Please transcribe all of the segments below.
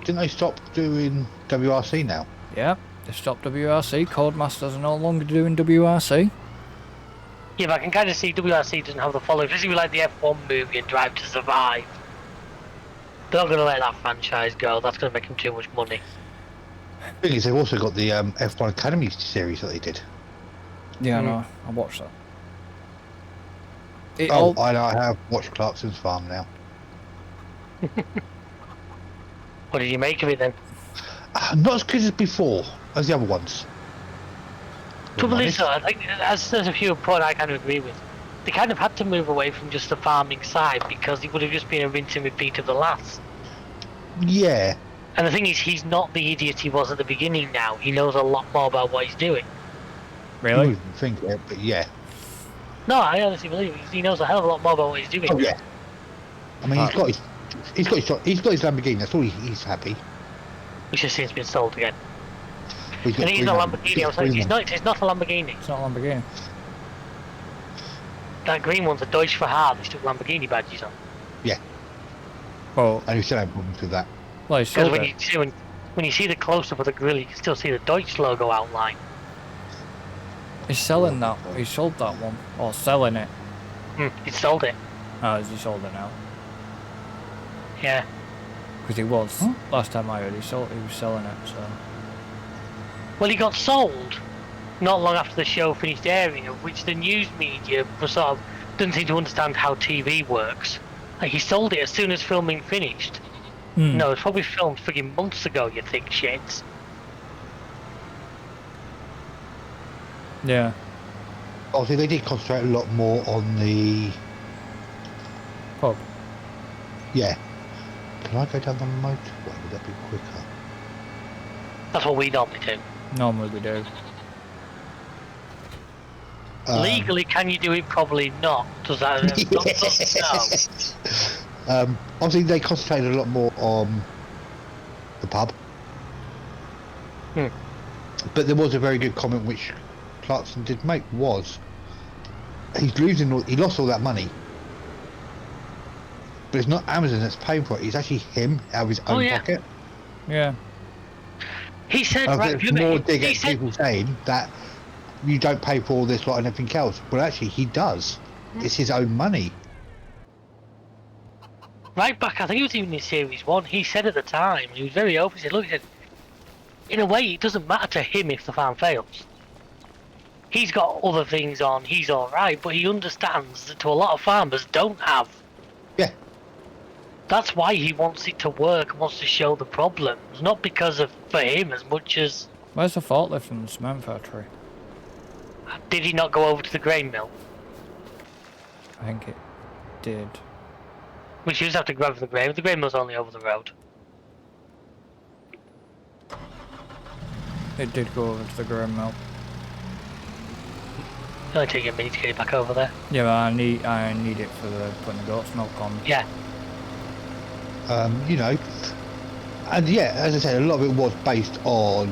Didn't they stop doing WRC now? Yeah, they stopped WRC. Codemasters are no longer doing WRC. Yeah, but I can kind of see WRC doesn't have the following. This is like the F1 movie and Drive to Survive. They're not going to let that franchise go. That's going to make them too much money. The thing is, they've also got the F1 Academy series that they did. Yeah, no, I watched that. I have watched Clarkson's Farm now. What did you make of it then? Not as good as before, as the other ones. Trouble is, though, I think as there's a few points I kind of agree with. They kind of had to move away from just the farming side because it would have just been a rinse and repeat of the last. Yeah. And the thing is, he's not the idiot he was at the beginning now. He knows a lot more about what he's doing. Really? I wouldn't think it, but yeah. No, I honestly believe he knows a hell of a lot more about what he's doing. Oh yeah. I mean, he's got his Lamborghini. That's all he's happy. Which has since been sold again. He's And he's not a Lamborghini. I was like, it's not a Lamborghini. It's not a Lamborghini. That green one's a Deutsch Verhard. They still Lamborghini badges on. Yeah. Well, And we still have problems with that. well, he sold Because it. when you see the close up of the grill, you can still see the Deutsch logo outline. He's selling that. He sold that one. Or selling it. He sold it. Oh, has he sold it now? Yeah. Because he was. Last time I heard, he was selling it, so... Well, he got sold not long after the show finished airing, of which the news media was sort of doesn't seem to understand how TV works. Like, he sold it as soon as filming finished. No, it's probably filmed friggin' months ago, you thick shits. Yeah. Obviously, they did concentrate a lot more on the... Pub. Yeah. Can I go down the motorway? Would that be quicker? That's what we normally do. Normally we do. Legally, can you do it? Probably not. Does that? No. Obviously, they concentrated a lot more on the pub. But there was a very good comment which Clarkson did make was he lost all that money. But it's not Amazon that's paying for it, it's actually him out of his own pocket. Yeah. He said, right, it's more dig at people saying that you don't pay for all this lot and everything else. Well, actually, he does. It's his own money. Right back, I think it was even in Series 1, he said at the time, he was very open, he said, look, he said, in a way, it doesn't matter to him if the farm fails. He's got other things on, he's alright, but he understands that to a lot of farmers don't have. Yeah. That's why he wants it to work and wants to show the problems, not because of for him as much as... Where's the forklift from the cement factory? Did he not go over to the grain mill? I think it did. Which you just have to grab the grain mill's only over the road. It did go over to the grain mill. It'll only take you a minute to get it back over there. Yeah, but I need it for putting the goat's milk on. Yeah. You know, and yeah, as I said, a lot of it was based on.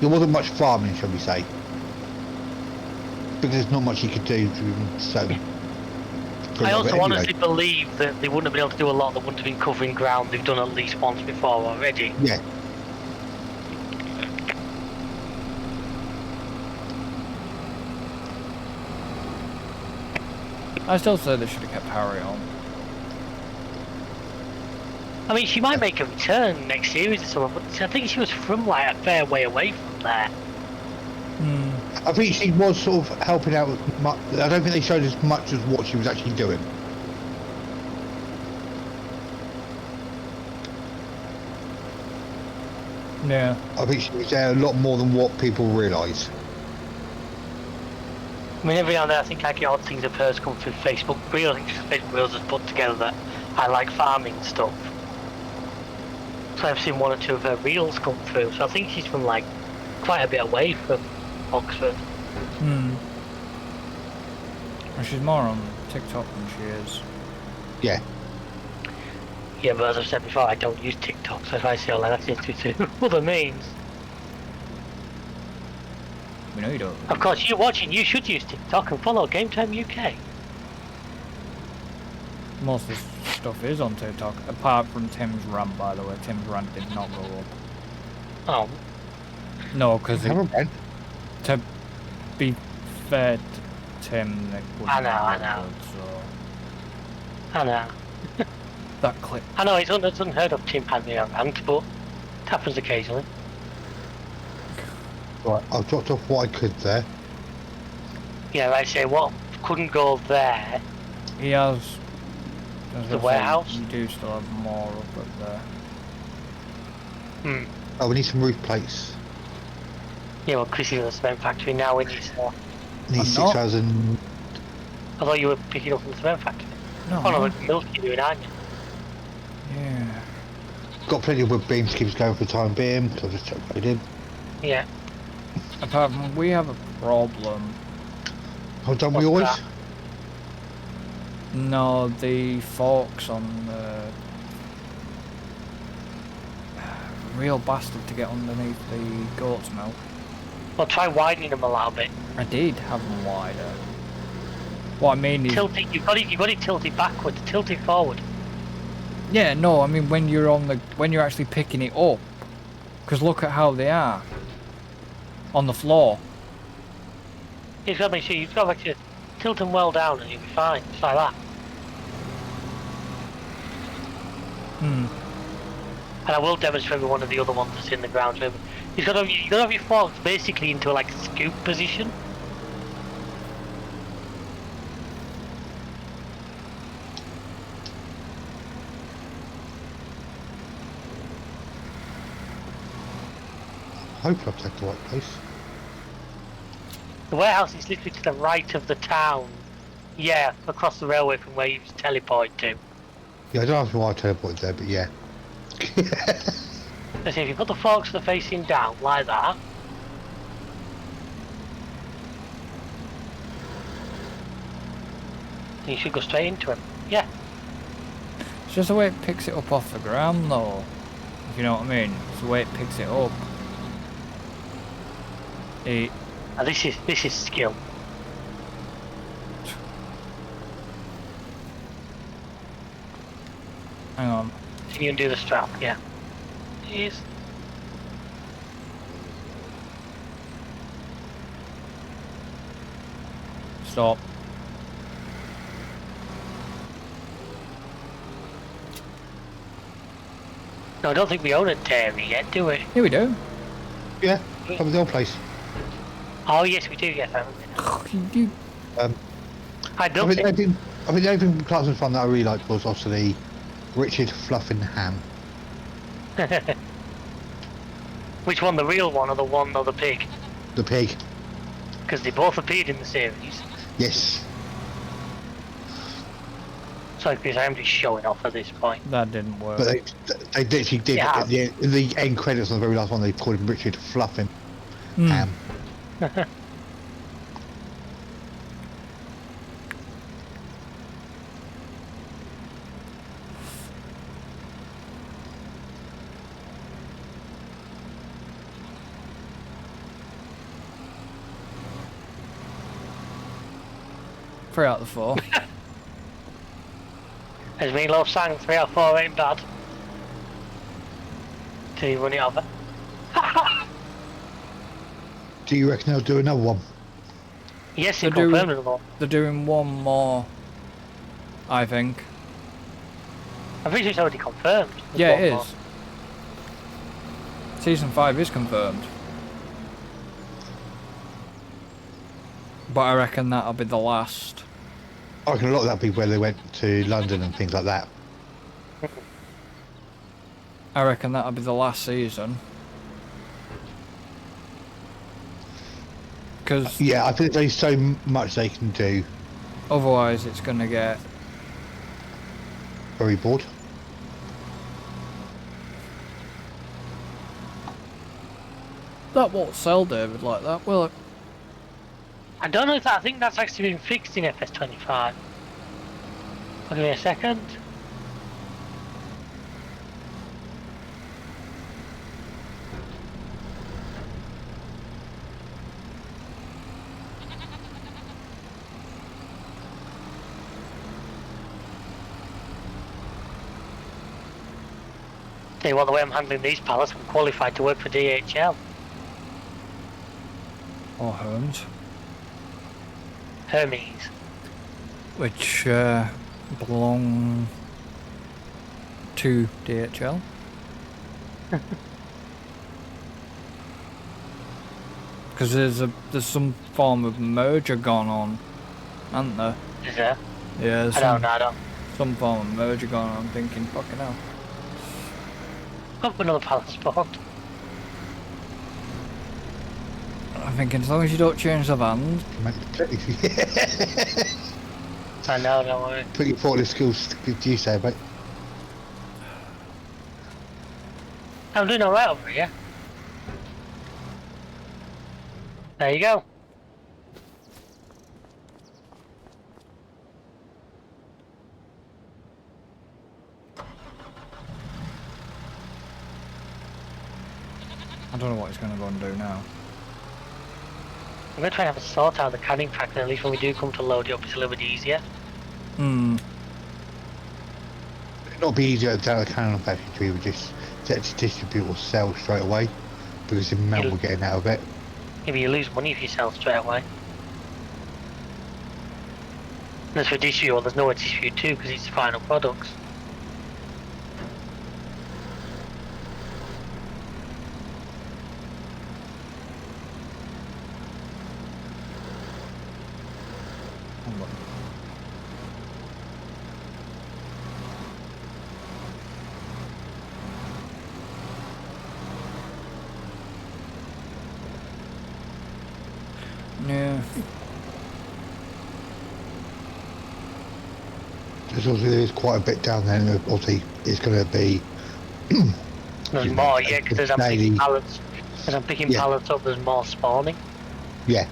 There wasn't much farming, shall we say, because there's not much you could do. So, I also honestly believe that they wouldn't have been able to do a lot that wouldn't have been covering ground they've done at least once before already. Yeah. I still say they should have kept Harry on. I mean, she might make a return next series or something, but I think she was from like a fair way away from there. I think she was sort of helping out with much. I don't think they showed as much as what she was actually doing. Yeah. I think she was there a lot more than what people realise. I mean, every now and then I think I get odd things of hers come through Facebook Reels. I think Facebook Reels has put together that I like farming stuff. So I've seen one or two of her reels come through. So I think she's from like quite a bit away from Oxford. Well, she's more on TikTok than she is. Yeah. Yeah, but as I've said before, I don't use TikTok, so if I see all that, that's into other means. We know you don't. Of course, you're watching, you should use TikTok and follow GametimeUK. Most of the stuff is on TikTok, apart from Tim's rant, by the way. Tim's rant did not go up. Oh, No, because Have a rant. to be fair to Tim, it wouldn't I know, have I know. looked good, so I know. that clip. I know it's unheard of Tim having a rant, but it happens occasionally. Right, I've dropped off what I could there. Yeah, like I say, what couldn't go there, He has. the warehouse? You do still have more up there. Oh, we need some roof plates. Yeah, well, Chris is in the cement factory now. We need more. Need I'm 6,000. I thought you were picking up from the cement factory. No. Oh no, milk you're doing, aren't you? Yeah. Got plenty of wood beams to keep us going for the time being, so I'll just chuck that in. Yeah. Apart from, we have a problem. Hold on, we What's always? that? No, the forks on the real bastard to get underneath the goat's milk. Well, try widening them a little bit. I did have them wider. What I mean is, Tilting, you've got it tilted backwards, tilted forward. yeah, no, I mean when you're actually picking it up, because look at how they are on the floor. You've got to make sure you've got to actually tilt them well down and you'll be fine. Just like that. Hmm. And I will demonstrate with one of the other ones that's in the ground. So you've got to have your forks basically into like a scoop position. Hope I've taken the right place. The warehouse is literally to the right of the town. Yeah, across the railway from where you teleported to. Yeah, I don't know why I teleported there, but yeah. So if you put the forks that are facing down like that, you should go straight into him. Yeah. It's just the way it picks it up off the ground, though. If you know what I mean. It's the way it picks it up. Now this is skill. Hang on. Can you undo the strap? Yeah. Jeez. Stop. No, I don't think we own a dairy yet, do we? Here we do. Yeah, that was the old place. Oh yes, we do. Yes, I remember. You I I built think, it. I think the only thing Clarkson found that I really liked was obviously Richard Fluffin Ham. Which one, the real one or the pig? The pig. Because they both appeared in the series. Yes. Sorry, Chris, I am just showing off at this point. that didn't work. But they literally did. Yeah. At the end credits on the very last one, they called him Richard Fluffin Hmm. Ham. Three out of the four. As Meatloaf sang, 3 or 4 ain't bad. Till you run it over. Do you reckon they'll do another one? Yes, he They're doing- confirmed it all. They're doing one more, I think. I'm pretty sure it's already confirmed. There's Yeah, one it more. is. Season 5 is confirmed. But I reckon that'll be the last. I reckon a lot of that'll be where they went to London and things like that. I reckon that'll be the last season. Because Yeah, I think there's so much they can do. otherwise it's going to get... Very bored. That won't sell, David, like that, will it? I don't know if that, I think that's actually been fixed in FS25. Give me a second. Tell you what, the way I'm handling these pallets, I'm qualified to work for DHL. Or Hermes. Hermes. Which belong to DHL. Because there's some form of merger gone on, isn't there? Is there? Yeah, there's I don't know. some form of merger gone on. I'm thinking, fucking hell. Got another pallet spawned. I'm thinking, as long as you don't change the vans. I know, don't worry. Put your forklift skills to use there, mate. I'm doing alright over here. There you go. I don't know what he's going to go and do now. I'm going to try and have a sort out the canning pack, and at least when we do come to load it up, it's a little bit easier. Hmm. It'd not be easier to tell the cannon package. We would just set to distribute or sell straight away because the amount we're getting out of it. Maybe you lose money if you sell straight away. And as for distribute, well, there's nowhere to distribute to because it's final products. Yeah. There is quite a bit down there, and obviously it's going to be. There's more, yeah, because as I'm picking pallets, pallets up, there's more spawning. Yeah.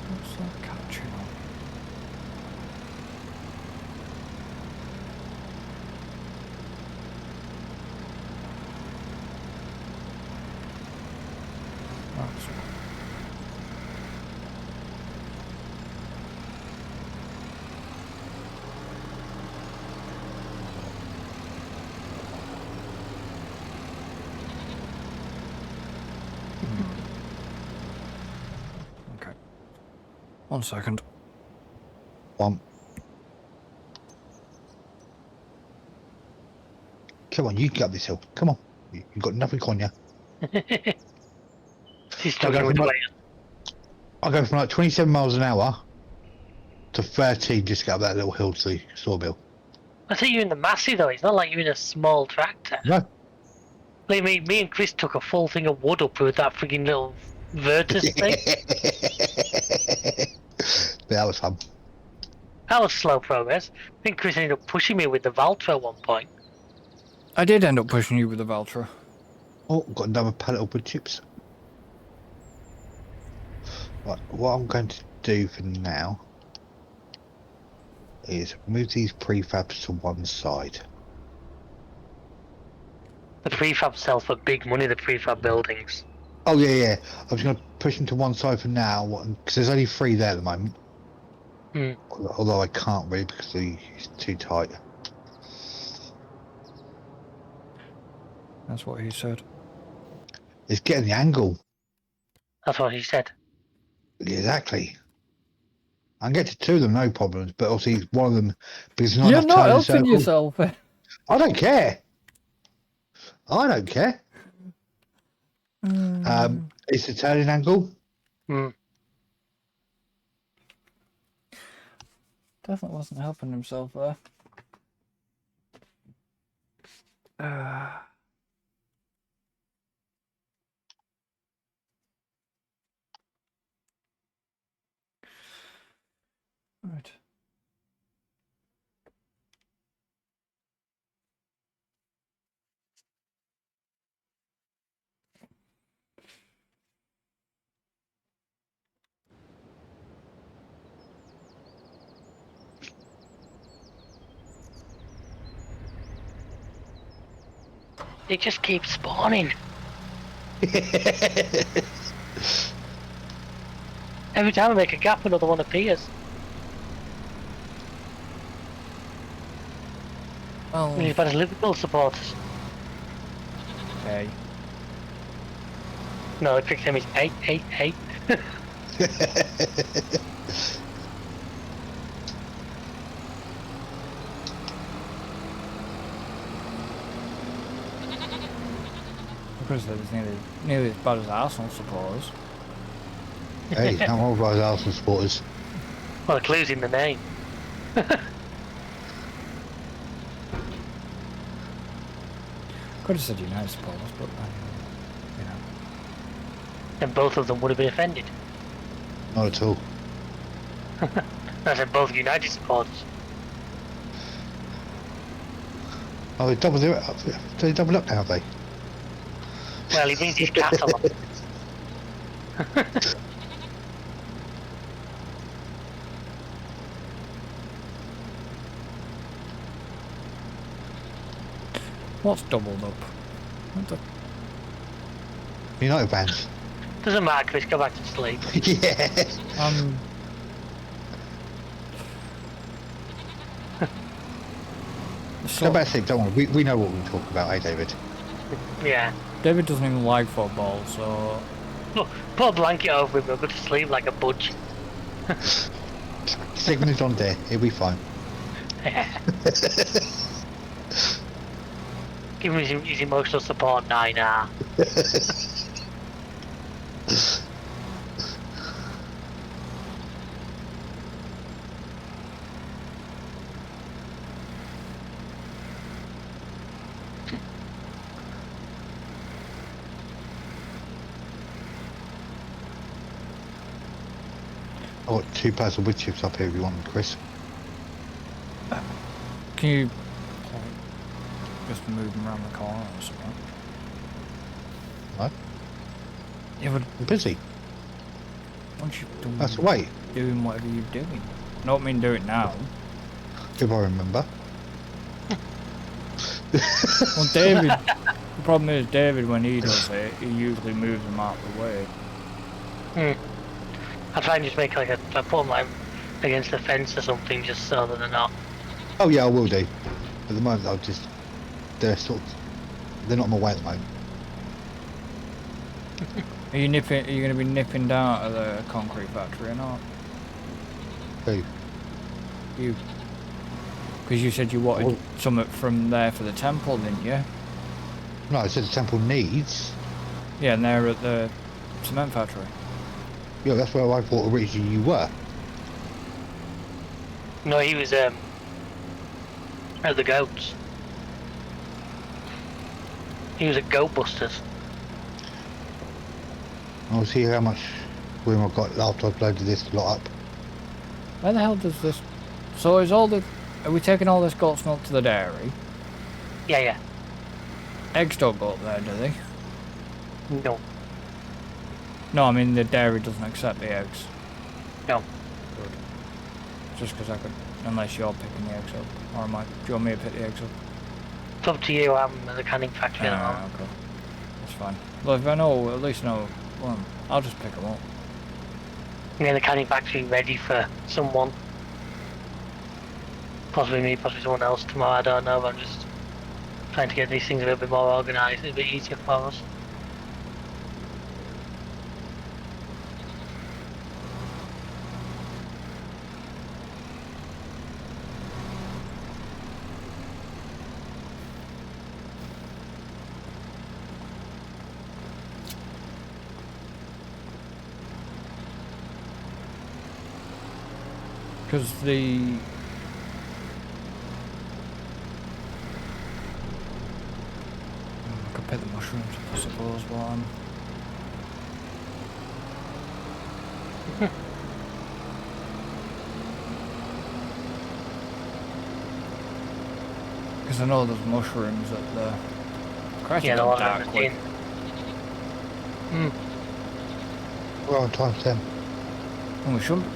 What's that catching on? Okay. 1 second. Come on, you can get up this hill. Come on. You've got nothing on you. She's struggling with the weight. I'll go from like 27 miles an hour to 13 just to get up that little hill to the sawmill. I think you're in the Massey though, it's not like you're in a small tractor. No. Like me and Chris took a full thing of wood up with that frigging little Virtus thing. That was fun. That was slow progress. I think Chris ended up pushing me with the Valtra at one point. I did end up pushing you with the Valtra. Oh, got another pallet of wood chips. Right, what I'm going to do for now is move these prefabs to one side. The prefab sells for big money, the prefab buildings. Oh yeah. I was going to push them to one side for now because there's only 3 there at the moment. Although I can't really because it's too tight. That's what he said. It's getting the angle. That's what he said. Exactly. I can get to 2 of them, no problems. But obviously, one of them because it's not You're enough not turn in a helping circle. yourself. I don't care. I don't care. It's the turning angle. Definitely wasn't helping himself there. Right. They just keep spawning. Every time I make a gap, another one appears. Well, Nearly as bad as Liverpool supporters. okay. No, the quick term is 8. Because it was nearly as bad as Arsenal supporters. Hey, I'm all about Arsenal supporters. Well, the clue's in the name. Could have said United supporters, but you know. And both of them would have been offended. Not at all. I said both United supporters. Oh, they doubled it up. They doubled up now, have they? Well, he brings his cat along. What's doubled up? What the? United fans. Doesn't matter, Chris, go back to sleep. Yeah. Go back to sleep, don't worry. We know what we're talking about, eh, David? Yeah. David doesn't even like football, so Put a blanket over him, we'll go to sleep like a budge. Signal is on there. He'll be fine. Give him his emotional support, Nina. I've got 2 pads of wood chips up here if you want them, Chris. can you just move them around the corner or something? What? Yeah, but I'm busy. once you've done That's the way. doing whatever you're doing. I don't mean do it now. If I remember. Well, David, the problem is David, when he does it, he usually moves them out of the way. I try and just make like I put them like against the fence or something, just so that they're not. Oh yeah, I will do. At the moment, I'll just... They're not in my way at the moment. Are you nipping? Are you going to be nipping down at the concrete factory or not? Who? You? Because you said you wanted something from there for the temple, didn't you? No, I said the temple needs. Yeah, and they're at the cement factory. Yeah, that's where I thought originally you were. No, he was at the goats. He was at Goat Busters. I'll see how much room I've got after I've loaded this lot up. Where the hell does this? So is all the? Are we taking all this goat's milk to the dairy? Yeah. Eggs don't go up there, do they? No. No, I mean the dairy doesn't accept the eggs. No. Good. Just because I could, unless you're picking the eggs up, or am I? Do you want me to pick the eggs up? It's up to you. I'm at the canning factory at the moment. Okay. That's fine. Well, if I know, at least know one, I'll just pick them up. Near the canning factory, ready for someone. Possibly me, possibly someone else tomorrow. I don't know. But I'm just trying to get these things a little bit more organised, a bit easier for us. Because the... I could pick the mushrooms up, I suppose, while I'm... Because I know there's mushrooms at the... Christ, Yeah, it's the got one dark at the quick. tin. We're on times 10. And we shouldn't...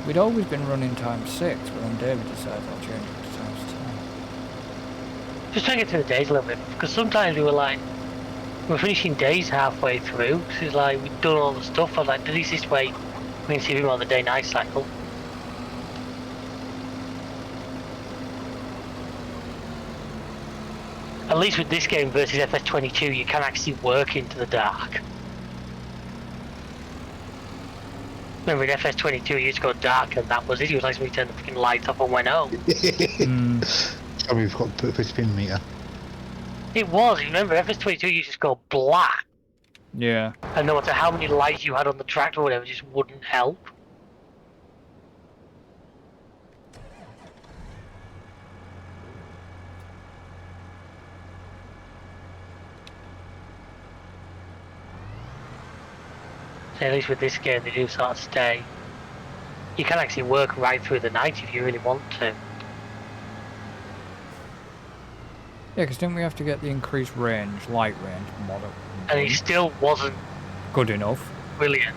We'd always been running times 6, but then David decided I'll change it to times 10. Just trying to get through the days a little bit, because sometimes we were like, we're finishing days halfway through, so it's like we've done all the stuff. I was like, at least this way we can see him on the day-night cycle. At least with this game versus FS22, you can actually work into the dark. Remember in FS22, you used to go dark and that was it. It was like somebody turned the fucking lights off and went home. Oh, we've got to put a spin meter. It was. Remember, FS22 you just go black. Yeah. And no matter how many lights you had on the track or whatever, it just wouldn't help. So at least with this game, they do sort of stay. You can actually work right through the night if you really want to. Yeah, because didn't we have to get the increased range, light range model? And it still wasn't Good enough. brilliant.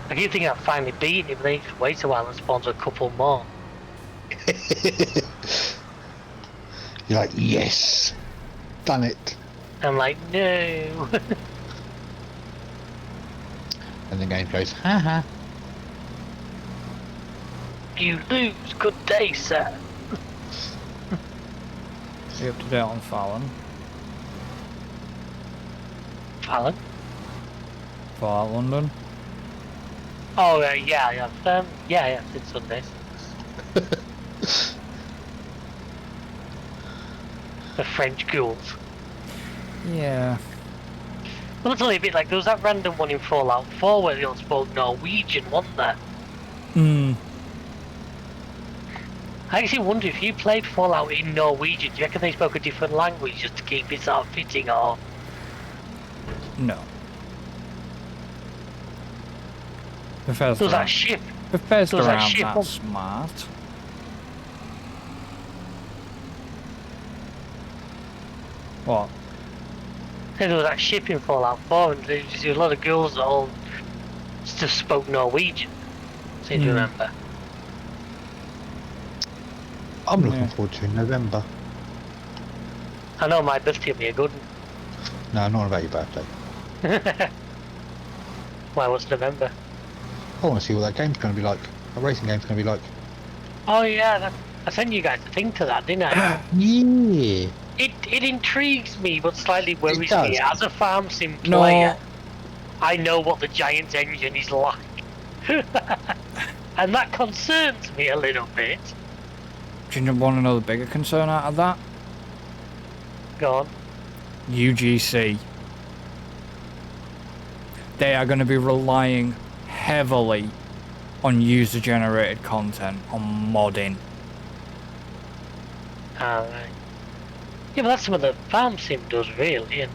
I keep thinking I've finally beaten it, but then it just waits a while and spawns a couple more. You're like, yes, done it. I'm like, no. And the game goes, haha. You lose. Good day, sir. You up to date on Fallon? Fallon? Far London? Oh, yeah. Yeah, it's Sundays. The French ghouls. Yeah. Well, it's only a bit like there was that random one in Fallout 4 where they all spoke Norwegian, wasn't there? I actually wonder if you played Fallout in Norwegian, do you reckon they spoke a different language just to keep it sort of fitting, or? No. Bethesda. There was that ship. Bethesda there was that aren't ship that on- smart. What? There was that ship in Fallout 4 and there was a lot of girls that all just spoke Norwegian. Seem to remember. I'm looking Yeah. forward to it in November. I know my birthday will be a good No, not about your birthday. one. Why, what's November? I want to see what that game's going to be like. A racing game's going to be like. Oh yeah, I sent you guys a thing to that, didn't I? Yeah. It intrigues me, but slightly worries does. me. As a farm sim No. player, I know what the Giants engine is like. And that concerns me a little bit. Do you want another bigger concern out of that? Go on. UGC. They are going to be relying heavily on user-generated content, on modding. Alright. Yeah, but that's some of the farm sim does, really. And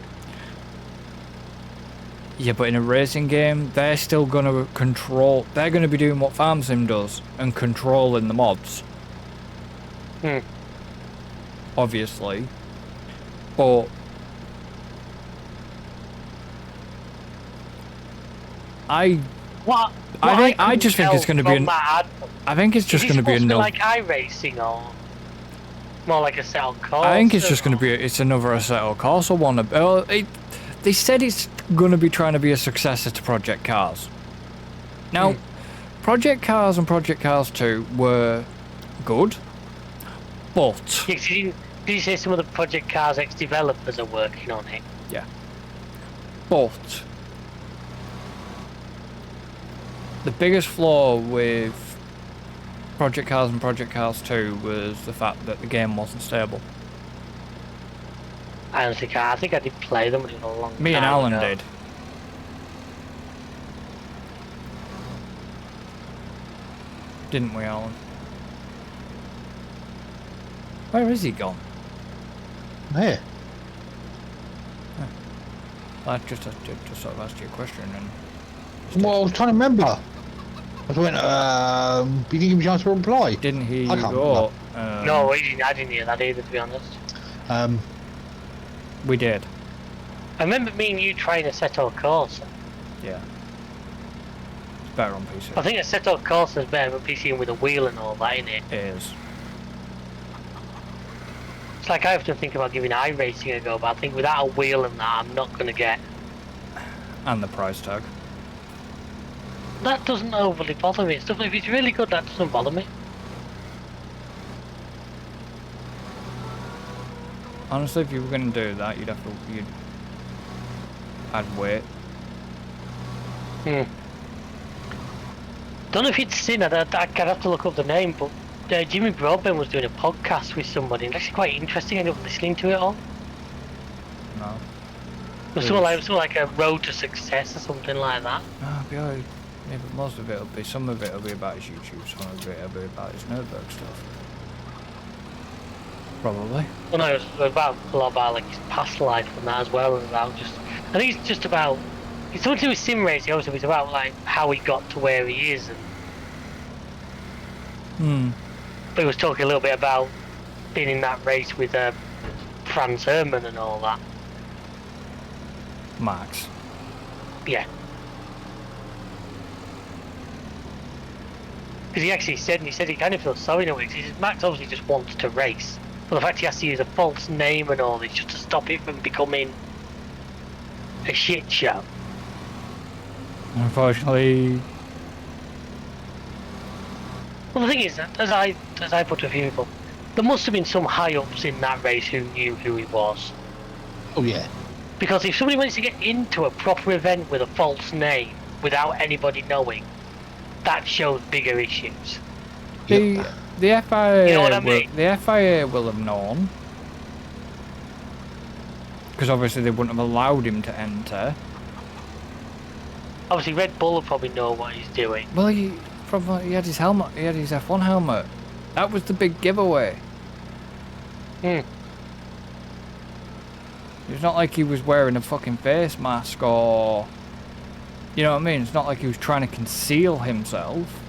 Yeah, but in a racing game, they're still going to control... They're going to be doing what Farm Sim does and controlling the mods. Obviously. But... I just think it's going to be... I think it's just going to be another... like iRacing or... more like a Assetto Corsa? I think it's just going to be... It's another Assetto Corsa one. They said it's going to be trying to be a successor to Project Cars. Now, Project Cars and Project Cars 2 were good, but... Yeah, did you say some of the Project Cars ex-developers are working on it? Yeah. But... the biggest flaw with Project Cars and Project Cars 2 was the fact that the game wasn't stable. I think I did play them, but it was a long time Me and Alan ago. did. Didn't we, Alan? Where is he gone? Yeah. I just sort of asked you a question and... Well, I was trying to remember. I went, you didn't give me a chance to reply. Didn't he I can't go? No, I didn't hear that either, to be honest. We did. I remember me and you trying Assetto Corsa. Yeah. It's better on PC. I think Assetto Corsa is better on PC and with a wheel and all that in it. It is. It's like I often think about giving iRacing a go, but I think without a wheel and that, I'm not going to get. And the price tag. That doesn't overly bother me. Stuff if it's really good, that doesn't bother me. Honestly, if you were going to do that, you'd add weight. Don't know if it's seen. I'd have to look up the name, but Jimmy Broadbent was doing a podcast with somebody. It's actually quite interesting. I ended up listening to it all. No. It was something like a road to success or something like that. Oh, yeah, but most of it will be. Some of it will be about his YouTube. Some of it will be about his Nürburgring stuff. Probably. Well, no, it was about a lot about like his past life and that as well, and about just. I think it's just about. It's something to do with sim racing. Obviously, it's about like how he got to where he is, and. But he was talking a little bit about being in that race with Franz Hermann and all that. Max. Yeah. Because he actually said, he kind of feels sorry in a way. He says Max obviously just wants to race, but the fact he has to use a false name and all this just to stop it from becoming a shit show. Unfortunately. Well, the thing is, as I put to a few people, there must have been some high ups in that race who knew who he was. Oh yeah. Because if somebody wants to get into a proper event with a false name without anybody knowing, that shows bigger issues. The FIA, You know what I mean? The FIA will have known, because obviously they wouldn't have allowed him to enter. Obviously, Red Bull will probably know what he's doing. Well, he had his helmet. He had his F1 helmet. That was the big giveaway. It's not like he was wearing a fucking face mask or... You know what I mean? It's not like he was trying to conceal himself.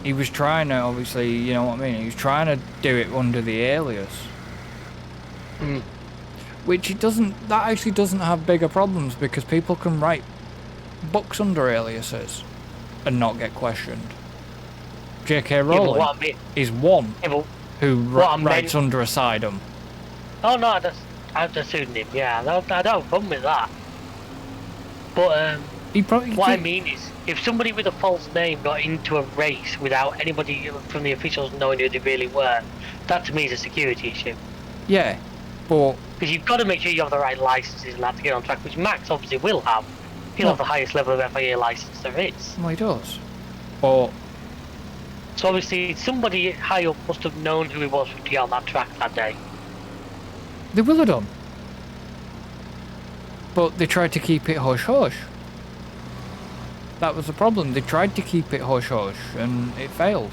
He was trying to, obviously, you know what I mean? He was trying to do it under the alias. Which that actually doesn't have bigger problems, because people can write books under aliases and not get questioned. J.K. Rowling is one who writes under a pseudonym. Oh no, that's a pseudonym. Yeah, I don't have a problem with that. But what I mean is, if somebody with a false name got into a race without anybody from the officials knowing who they really were, that to me is a security issue. Yeah, but because you've got to make sure you have the right licenses and that to get on track, which Max obviously will have. He'll have the highest level of FIA license there is. Well, he does. But so obviously somebody high up must have known who he was to get on that track that day. They will have done. But they tried to keep it hush-hush. That was the problem. They tried to keep it hush-hush and it failed.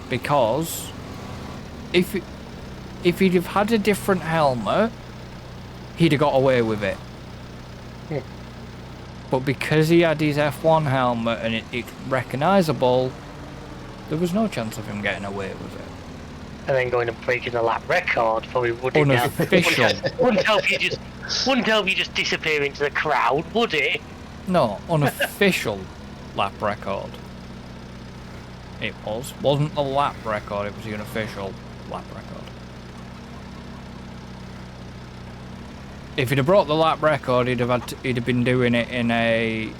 Because if he'd have had a different helmet, he'd have got away with it. But because he had his F1 helmet and it's recognisable, there was no chance of him getting away with it. And then going and breaking the lap record probably wouldn't unofficial. Wouldn't help you just disappear into the crowd, would it? No, unofficial lap record. It wasn't the lap record, it was the unofficial lap record. If he'd have brought the lap record, he'd have been doing it in a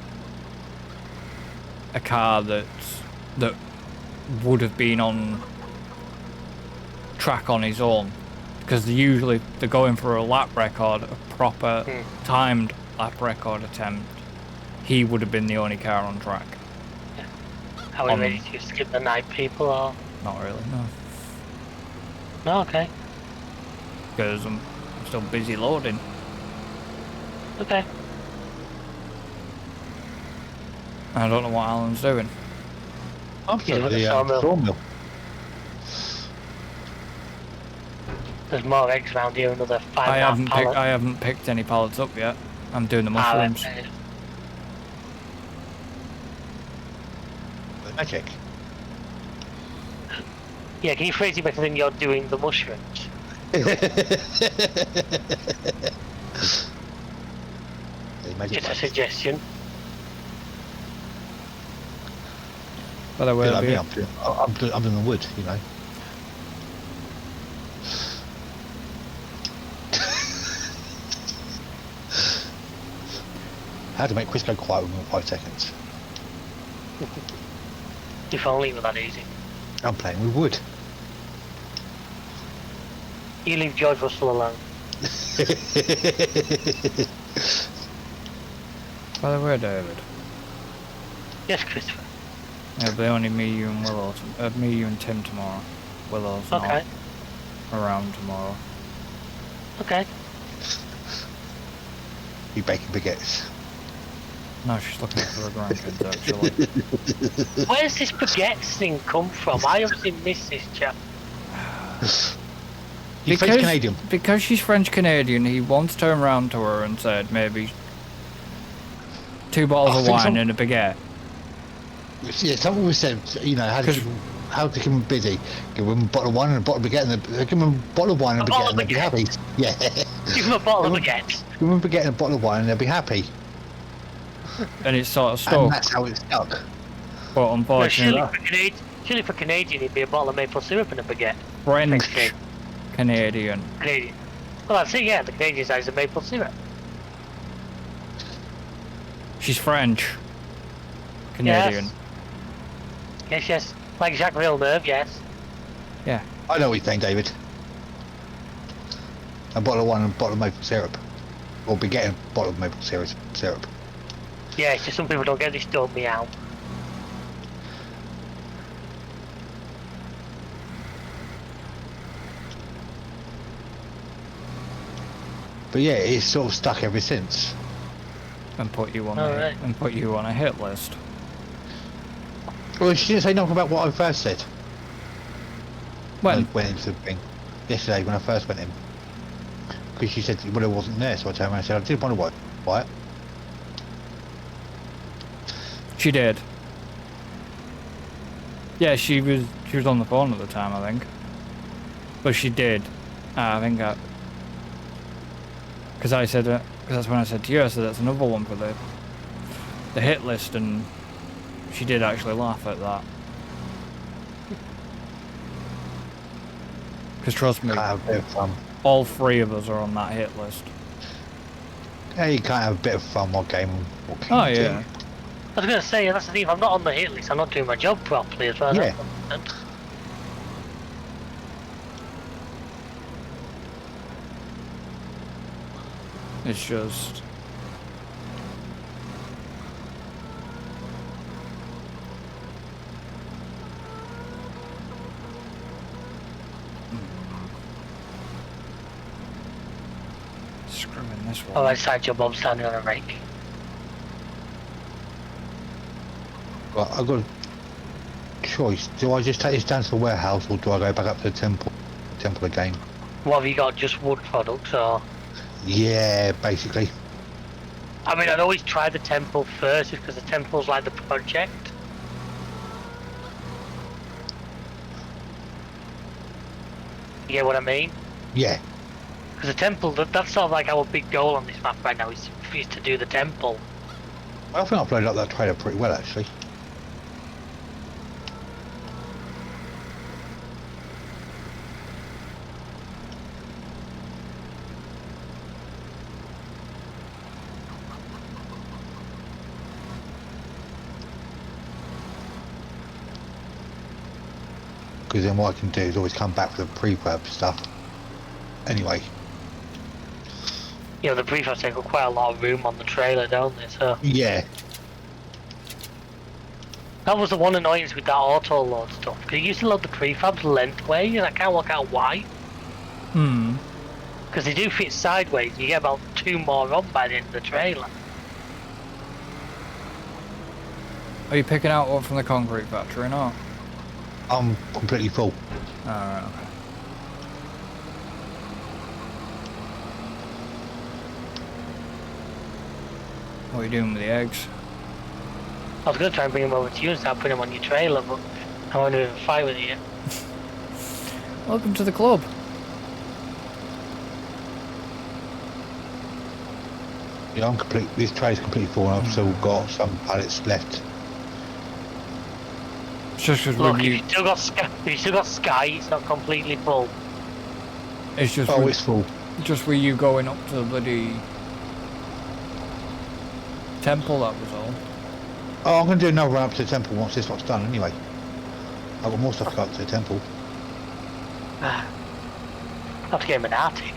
car that would have been on track on his own, because usually they're going for a lap record, a proper timed lap record attempt. He would have been the only car on track. Yeah. Are we ready to skip the night, people, or? Not really, no. No, okay. Because I'm still busy loading. Okay. I don't know what Alan's doing. I'm at the sawmill. There's more eggs around here, another 5 I haven't picked any pallets up yet. I'm doing the mushrooms. Magic. Yeah, can you phrase it better than you're doing the mushrooms? Just a suggestion. By the way, Like me, I'm in the wood, you know. How to make Chris go quiet within 5 seconds. If only it were that easy. I'm playing with wood. You leave George Russell alone. By the way, David. Yes, Christopher. It'll be only me, you, and Willow. Me, you, and Tim tomorrow. Willow's Okay. not around tomorrow. Okay. You baking baguettes. No, she's looking for her grandkids, actually. Where's this baguettes thing come from? I obviously missed this chap. He's French Canadian. Because she's French Canadian, he once turned round to her and said maybe 2 bottles of wine and a baguette. Yeah, someone was said, you know, how to keep him busy. Give him a bottle of wine and a bottle of baguette, and give him a bottle of wine and a baguette, and they'll be happy. Yeah. Give him a bottle of baguette. Give him a baguette and a bottle of wine, and they'll be happy. And it's sort of stuck. And that's how it stuck. But unfortunately, Surely for Canadian, it'd be a bottle of maple syrup and a baguette. French Canadian. Canadian. Well, that's it, yeah. The Canadian side is a maple syrup. She's French Canadian. Yes. Like Jacques Villeneuve, yes. Yeah. I know what you're saying, David. A bottle of wine and a bottle of maple syrup. Or baguette and a bottle of maple syrup. Yeah, it's just some people don't get this, don't meow. But yeah, it's sort of stuck ever since. And put you on a hit list. Well, she didn't say nothing about what I first said. When? I went into the thing. Yesterday when I first went in. Because she said well, it wasn't there, so I turned around and said I did wonder why. She did. Yeah, she was on the phone at the time, I think. But she did. I think because I said, because that's when I said to you, I said that's another one for the hit list, and she did actually laugh at that. Because trust me, all 3 of us are on that hit list. Yeah, you can't have a bit of fun while gaming. Oh yeah. I was going to say, that's the thing, if I'm not on the hit list, I'm not doing my job properly as well. Yeah. It's just... Screwing this one. Oh, I side job, I'm standing on a rake. Well, I've got a choice. Do I just take this down to the warehouse, or do I go back up to the temple again? What have you got, just wood products, or...? Yeah, basically. I mean, I'd always try the temple first, because the temple's like the project. You get what I mean? Yeah. Because the temple, that's sort of like our big goal on this map right now, is to do the temple. I think I played up that trailer pretty well, actually. Because then what I can do is always come back for the prefab stuff. Anyway. You know, the prefabs take up quite a lot of room on the trailer, don't they? So Yeah. that was the one annoyance with that auto load stuff. Because you used to load the prefabs lengthways, and I can't work out why. Because they do fit sideways. You get about 2 more on by the end of the trailer. Are you picking out one from the concrete factory or not? I'm completely full. Alright, okay. What are you doing with the eggs? I was going to try and bring them over to you and start putting them on your trailer, but I want to fight with you. Welcome to the club. Yeah, I'm complete. This tray's completely full, and I've still got some pallets left. just because Look, if you still got Sky, it's not completely full. It's just Oh, it's full. just with you going up to the bloody temple, that was all. Oh, I'm going to do another run up to the temple once this lot's done anyway. I've got more stuff to go up to the temple. I have to get him an Arctic.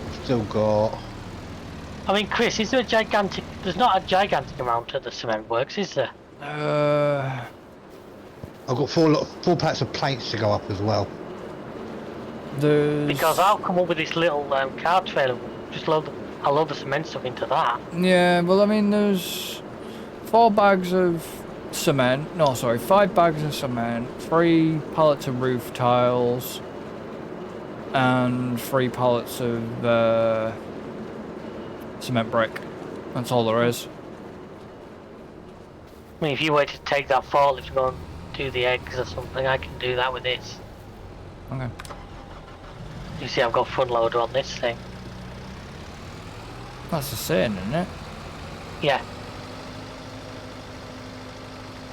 We've still got... I mean, Chris, is there a gigantic... There's not a gigantic amount at the cement works, is there? I've got four pallets of plates to go up as well. Because I'll come up with this little car trailer. I'll load the cement stuff into that. Yeah, well, I mean, there's 4 bags of cement. No, sorry, 5 bags of cement, 3 pallets of roof tiles, and 3 pallets of cement brick. That's all there is. I mean, if you were to take that forklift to go and do the eggs or something, I can do that with this. Okay. You see, I've got front loader on this thing. That's the saying, isn't it? Yeah.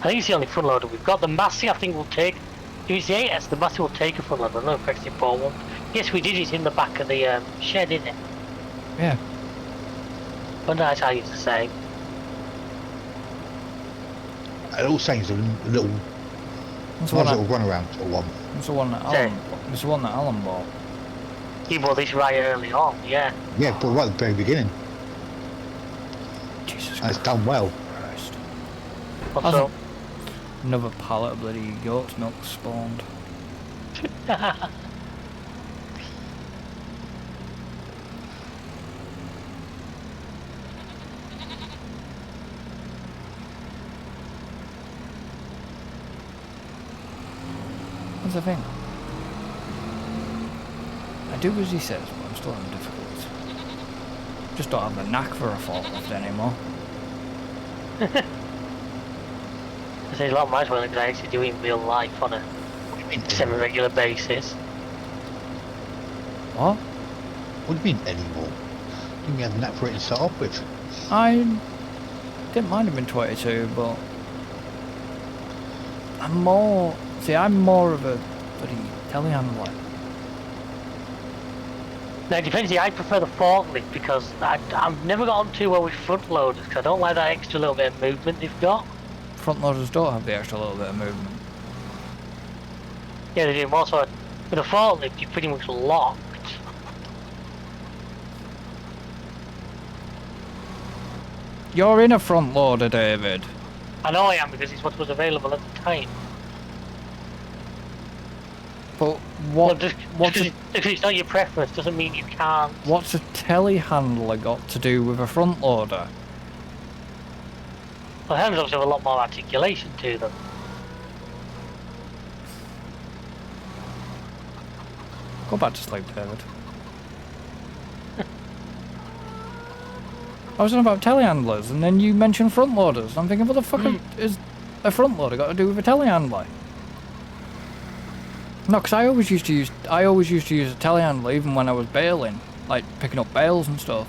I think it's the only front loader we've got. The Massey, I think, will take... If it's the 8S, the Massey will take a front loader. I don't know if it's the 4-1. Yes, we did it in the back of the shed, didn't it? Yeah. But that's how I used to say. It all seems a little... That's Nice the little run around or one. That's the one that Say. Alan. It's the one that Alan bought. He bought this right early on, yeah. Yeah, but right at the very beginning. Jesus And it's done well. Christ. What's up? Another pallet of bloody goat's milk spawned. That's the thing. I do as he says, but I'm still having difficulties. Just don't have the knack for a forklift anymore. There's a lot of my work that I actually do in real life on a semi-regular basis. What? What do you mean anymore? You mean you had that for it to start off with? I didn't mind him in 22, but I'm more of a bloody telehandler. Now it depends, I prefer the forklift because I've never got on too well with front loaders because I don't like that extra little bit of movement they've got. Front loaders don't have the extra little bit of movement. Yeah, they do more so. With a forklift, you're pretty much locked. You're in a front loader, David. I know I am because it's what was available at the time. But what? Because it's not your preference doesn't mean you can't. What's a telehandler got to do with a front loader? Well, helmets obviously have a lot more articulation to them. Go back to sleep, David. I was on about telehandlers, and then you mentioned front loaders. And I'm thinking, what the fuck is a front loader got to do with a telehandler? No, because I always used to use a telehandler even when I was bailing, like picking up bales and stuff.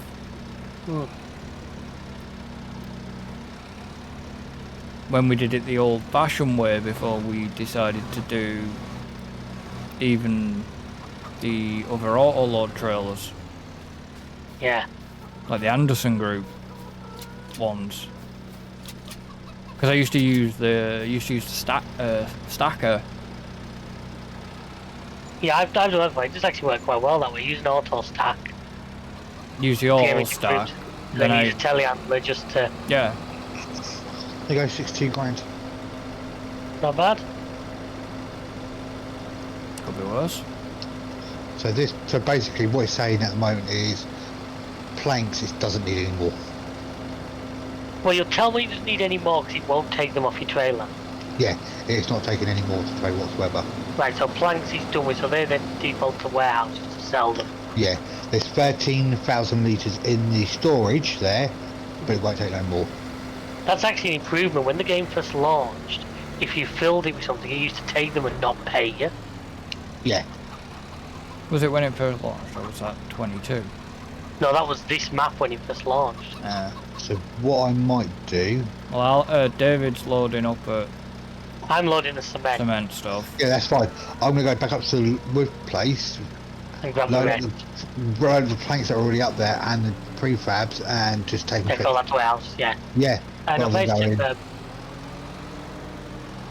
When we did it the old-fashioned way before we decided to do even the other auto-load trailers. Yeah. Like the Anderson Group ones. Because I used to use the stacker. Yeah, I've done that way. It does actually work quite well that way. Use an auto stack. Use the auto stack. Then use a telehandler just to... Yeah. They go 62 grand. Not bad. Could be worse. So basically what it's saying at the moment is planks it doesn't need anymore. Well, you'll tell me it doesn't need any more because it won't take them off your trailer. Yeah, it's not taking any more to trade whatsoever. Right, so planks he's done with, so they then default to warehouses to sell them. Yeah, there's 13,000 litres in the storage there, but it won't take no more. That's actually an improvement. When the game first launched, if you filled it with something, it used to take them and not pay you. Yeah. Was it when it first launched, or was that 22? No, that was this map when it first launched. So what I might do... Well, David's loading up I'm loading the cement cement stuff. Yeah, that's fine. I'm going to go back up to the wood place, and grab the load red. up the planks that are already up there and the prefabs, and just take them. Take all that to the house, yeah. Yeah. And rather than going-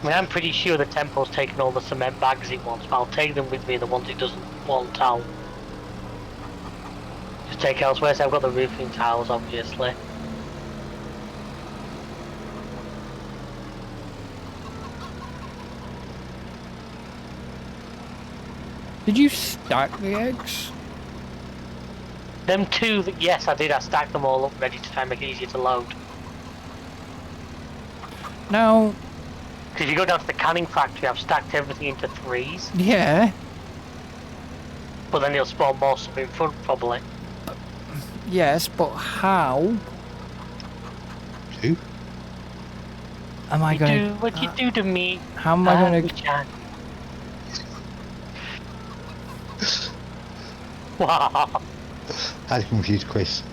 I mean, I'm pretty sure the Tempo's taken all the cement bags it wants, but I'll take them with me, the ones it doesn't want out. Just take elsewhere, so I've got the roofing tiles, obviously. Did you stack the eggs? Them two, yes, I did. I stacked them all up, ready to try and make it easier to load. Now, Because if you go down to the canning factory, I've stacked everything into 3s, yeah, but then it'll spawn more stuff in front, probably. yes, but how 2. am I You going do what you do to me. How am I going to... Chan. Wow. How to confuse Chris.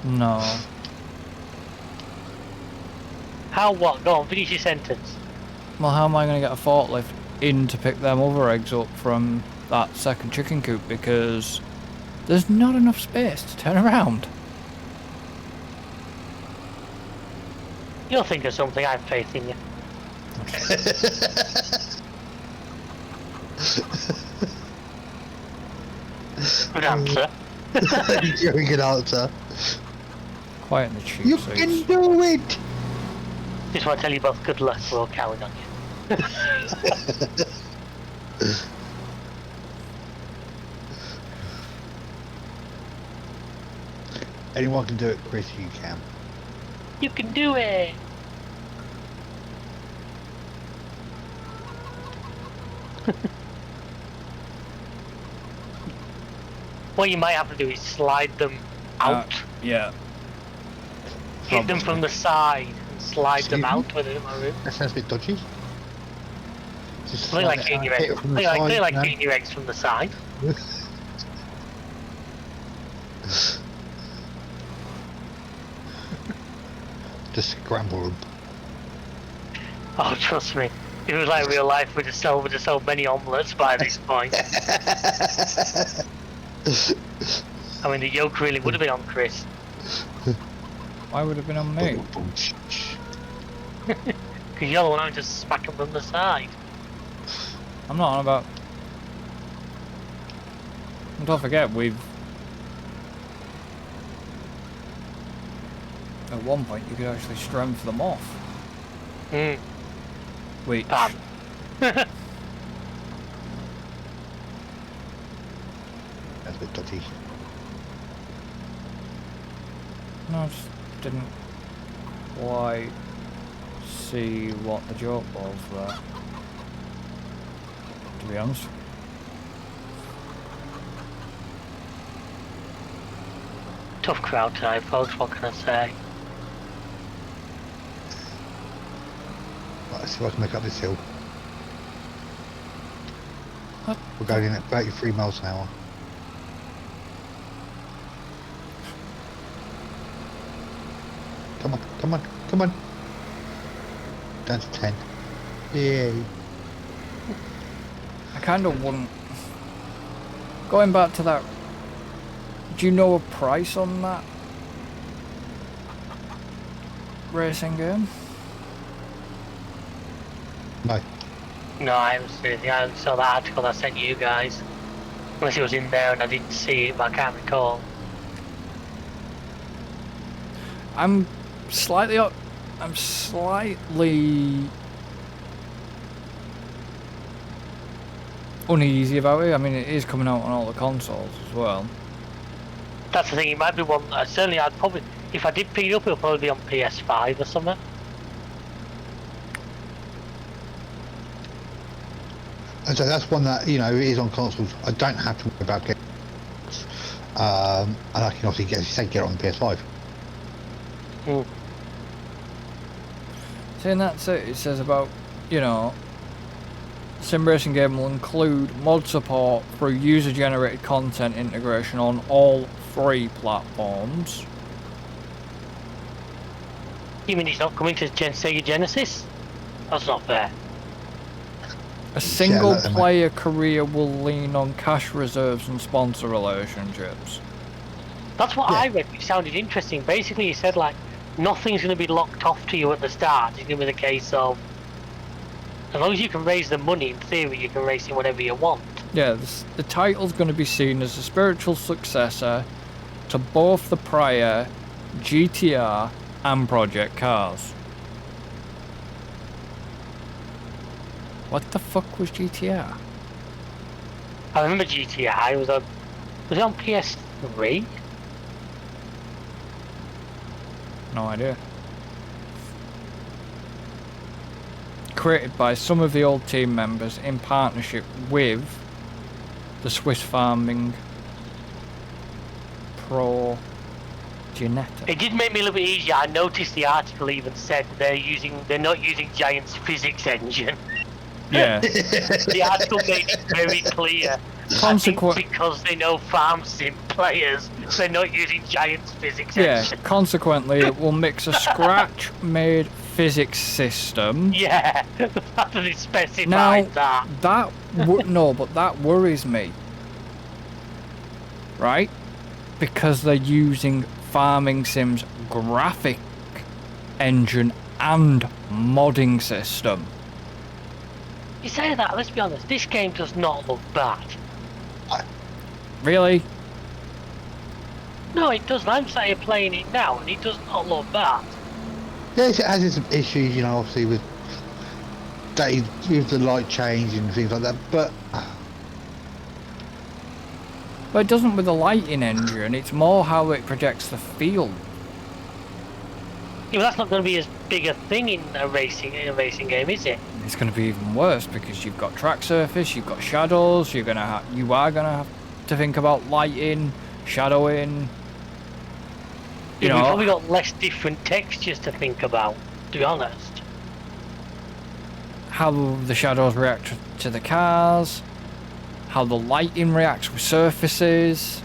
No. How what? Go on, finish your sentence. Well, how am I going to get a forklift in to pick them other eggs up from that second chicken coop? Because there's not enough space to turn around. You'll think of something, I have faith in you. Good answer. Very good answer. Quite in the cheap You seats. can do it! Just want to tell you both good luck, we're all counting on you. Anyone can do it, Chris, you can. You can do it! What you might have to do is slide them out. Yeah. Hit them from the side and slide them Excuse me? out with it in my room. That sounds a bit dodgy. Just Look slide like it getting out, your hit eggs. it from the Look like, side, look like you know? getting your eggs from the side. Just scramble them. Oh, trust me. If it was like real life, we'd have sold many omelettes by this point. I mean, the yolk really would have been on Chris. Why would it have been on me? Because you're the one who just smack them from the side. I'm not on about... And don't forget, we've... At one point, you could actually strength them off. Hmm. Wait. Bam. That's a bit dodgy. No, I just didn't quite see what the joke was there. To be honest. Tough crowd tonight, folks, what can I say? Right, let's see if I can make up this hill. What? We're going in at 33 miles an hour. Come on, come on, come on. Down to 10. Yay. I kind of wouldn't... Going back to that... Do you know a price on that racing game? No. No, I haven't seen anything. I saw that article I sent you guys. Unless it was in there and I didn't see it, but I can't recall. I'm slightly uneasy about it. I mean, it is coming out on all the consoles as well. That's the thing, it might be one, certainly I'd probably, if I did pick it up, it'll probably be on PS5 or something. And so that's one that, you know, is on consoles. I don't have to worry about getting and I can obviously get, as you say, get it on the PS5. Mm. See, and that's it. It says about, you know, sim racing game will include mod support through user-generated content integration on all 3 platforms. You mean it's not coming to Sega Genesis? That's not fair. A single-player career will lean on cash reserves and sponsor relationships. That's what I read, which sounded interesting. Basically, he said, like, nothing's going to be locked off to you at the start. It's going to be the case of, as long as you can raise the money, in theory, you can race in whatever you want. Yeah, the title's going to be seen as a spiritual successor to both the prior GTR and Project Cars. What the fuck was GTR? I remember GTR. Was it on PS3? No idea. Created by some of the old team members in partnership with the Swiss farming pro Genetta. It did make me a little bit easier. I noticed the article even said they're not using Giant's physics engine. Yeah. The article made it very clear. Because they know farm sim players, they're not using Giant's physics engine. Yeah, consequently it will mix a scratch-made physics system. Yeah, the fact that it specifies that. But that worries me. Right? Because they're using Farming Sim's graphic engine and modding system. You say that, let's be honest, this game does not look bad. Really? No, it doesn't. I'm sat here playing it now and it does not look bad. Yes, it has its issues, you know, obviously with the light change and things like that, but it doesn't with the lighting engine, it's more how it projects the field. Yeah, but that's not going to be as big a thing in a racing game, is it? It's going to be even worse because you've got track surface, you've got shadows, you are gonna have to think about lighting, shadowing. We've probably got less different textures to think about, to be honest. How the shadows react to the cars, how the lighting reacts with surfaces.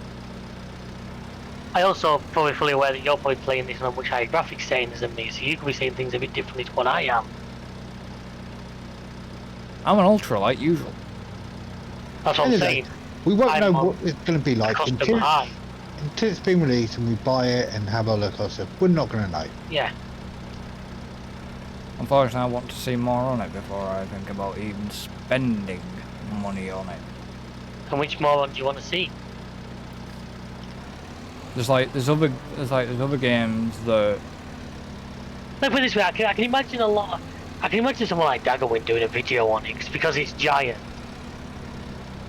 I also probably fully aware that you're probably playing this on a much higher graphics settings than me, so you could be seeing things a bit differently to what I am. I'm an ultra like usual. That's what I'm saying. We won't know what it's going to be like until high. It's been released and we buy it and have a look at it. We're not going to know. Yeah. Unfortunately, I want to see more on it before I think about even spending money on it. And which more do you want to see? There's other games that. Let me put it this way: I can imagine I can imagine someone like Daggerwind doing a video on it because it's Giant.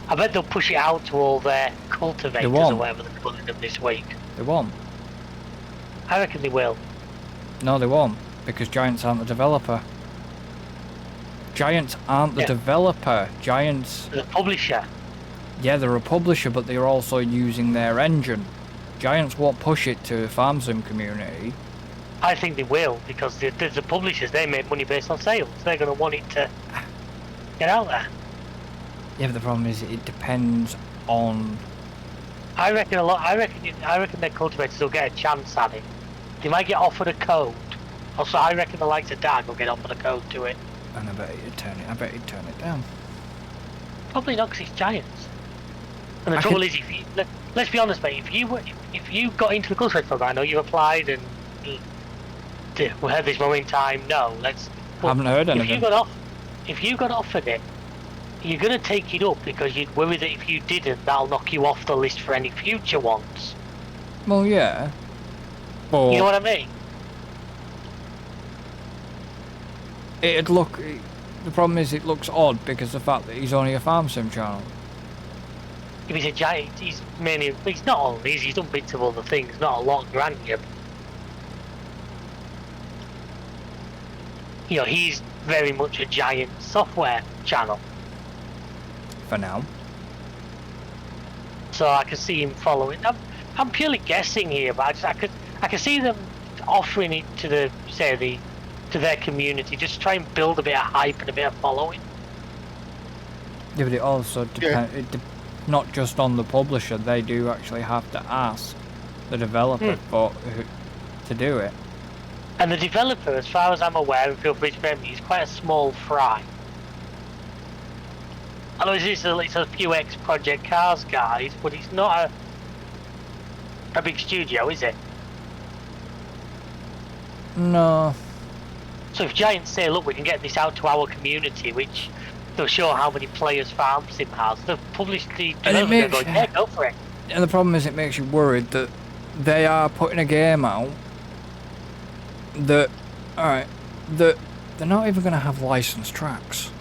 I bet they'll push it out to all their cultivators or whatever they're calling them this week. They won't. I reckon they will. No, they won't, because Giants aren't the developer. Giants aren't the developer. Giants... The publisher. Yeah, they're a publisher, but they're also using their engine. Giants won't push it to the farm sim community. I think they will, because the publishers, they make money based on sales. They're going to want it to get out there. Yeah, but the problem is it depends on... I reckon their cultivators will get a chance at it. They might get offered a code. Also, I reckon the likes of Dag will get offered a code to it. And I bet he'd turn it down. Probably not, because it's Giants. And the trouble is, let's be honest, mate. If you got into the cultivator program, I know you applied and we had this moment in time. No, I haven't heard anything. If you got offered it, you're going to take it up because you'd worry that if you didn't, that'll knock you off the list for any future ones. Well, yeah. But you know what I mean? The problem is it looks odd because of the fact that he's only a farm sim channel. If he's a Giant, he's not only, he's done bits of other things, not a lot, grant you. You know, he's very much a Giant software channel. For now. So I can see him following. I'm purely guessing here, but I can see them offering it to their community, just try and build a bit of hype and a bit of following. Yeah, but it also depends. Not just on the publisher. They do actually have to ask the developer to do it. And the developer, as far as I'm aware, and feel free to correct me, is quite a small fry. I know it's a few ex-Project Cars guys, but it's not a big studio, is it? No. So if Giants say, look, we can get this out to our community, which they'll show how many players Farm Sim has, they'll publish the developer going, yeah, go for it. And the problem is it makes you worried that they are putting a game out that, alright, that they're not even going to have licensed tracks.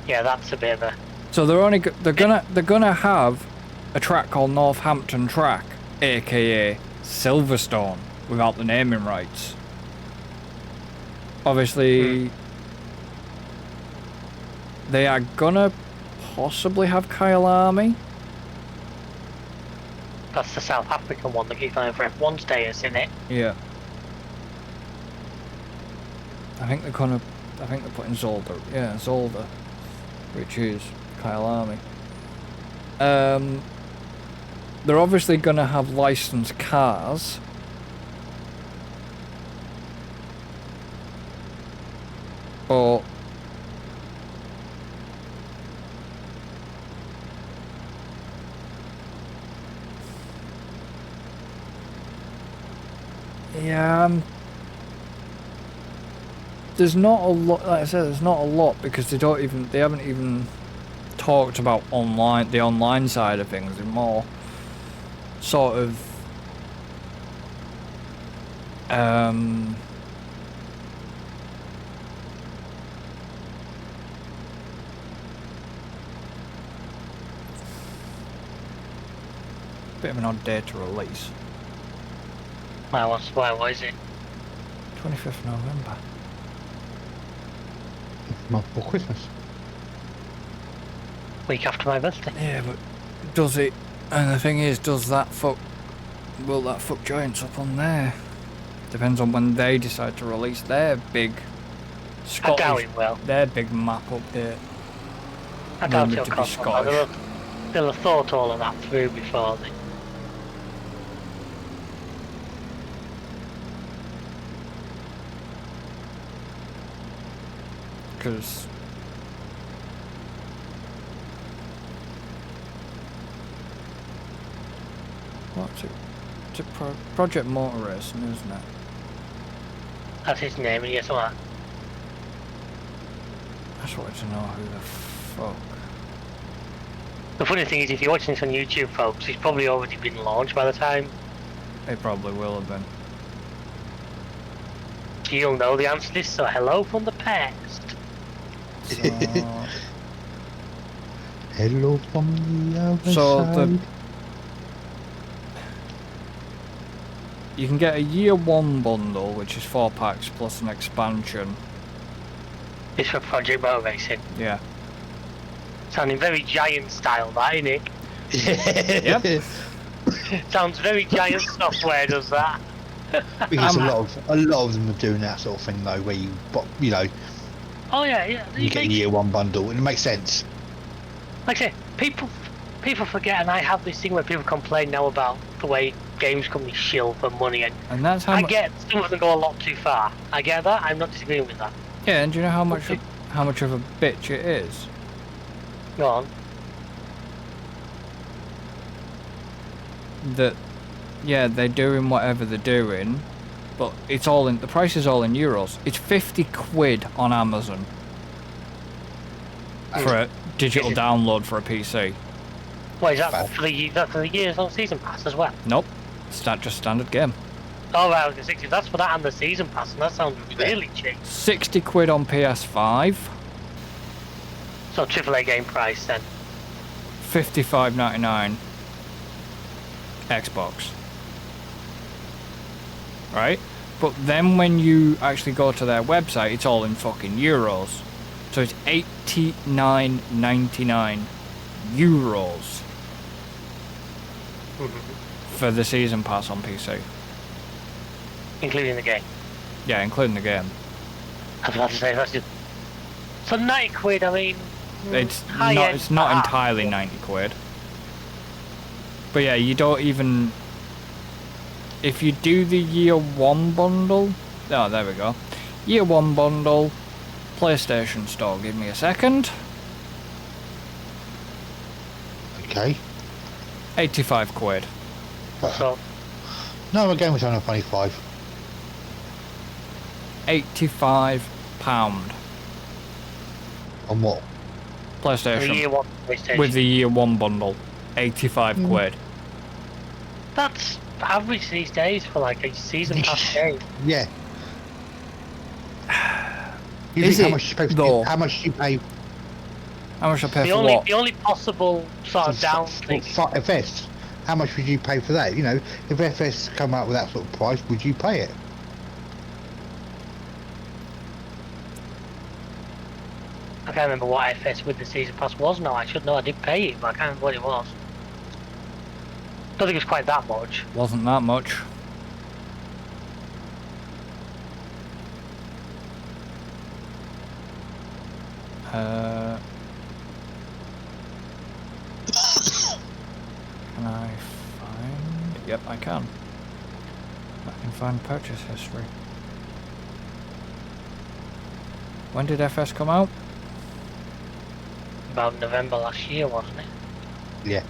Yeah, that's a bit of a... So they're gonna have a track called Northampton Track, aka Silverstone, without the naming rights. Obviously, they are gonna possibly have Kyle Army. That's the South African one that keeps going for F1 status in it. Yeah. I think they're putting Zolder. Yeah, Zolder, which is Kyle Army. They're obviously gonna have licensed cars. But yeah, there's not a lot. Like I said, there's not a lot because they haven't even talked about the online side of things. They're more sort of bit of an odd day to release. What is it? 25th November. Month before Christmas. Week after my birthday. Yeah, but does it? And the thing is, will that fuck Giants up on there? Depends on when they decide to release their big Scottish, I doubt it will. Their big map update. I doubt Rumored it'll to be cost them. Scottish. They'll have thought all of that through before they... Because what's it? It's a Project Motor Racing, isn't it? That's his name, and yes, what? I just wanted to know who the fuck. The funny thing is, if you're watching this on YouTube, folks, it's probably already been launched by the time. It probably will have been. You'll know the answer to this, so hello from the past. So, Hello from the other So side. you can get a year one bundle, which is 4 packs plus an expansion. It's for Project Motor Racing. Yeah. Sounding very Giant style, that, innit? Yep. Sounds very Giant software, does that? Because a lot of them are doing that sort of thing though, where you know, Oh yeah, yeah. you get a year one bundle, and it makes sense. Like I say, people forget, and I have this thing where people complain now about the way games companies shill for money, And that's how I much. get some of them go a lot too far. I get that. I'm not disagreeing with that. Yeah, and do you know how much of a bitch it is? Go on. That, yeah, they're doing whatever they're doing, but it's all in. The price is all in euros. It's 50 quid on Amazon for a digital download for a PC. What is that for the years on season pass as well? Nope, it's just standard game. Oh right, I was gonna say, that's for that and the season pass, and that sounds really cheap. 60 quid on PS5. So AAA game price then. 55.99 Xbox. Right? But then when you actually go to their website, it's all in fucking euros. So it's 89.99 euros for the season pass on PC. Including the game. Yeah, including the game. I was about to say, that's just... So 90 quid, I mean, It's high not. end It's not perhaps, entirely but 90 quid. But yeah, you don't even. If you do the year one bundle, oh, there we go. Year one bundle, PlayStation Store. Give me a second. Okay. 85 quid. So No, my game was only 25. 85 pound. On what? the PlayStation year one PlayStation. with the year one bundle. 85 quid. That's average these days for like a season pass game. Yeah. Is How it, much you pay? though? How much you pay How much I pay The for only what? the only possible sort of down thing. for FS? How much would you pay for that? You know, if FS come out with that sort of price, would you pay it? I can't remember what FS with the season pass was now. I should know. I did pay it, but I can't remember what it was. Don't think it was quite that much. Wasn't that much. Can I find? Yep, I can. I can find purchase history. When did FS come out? About November last year, wasn't it? Yeah.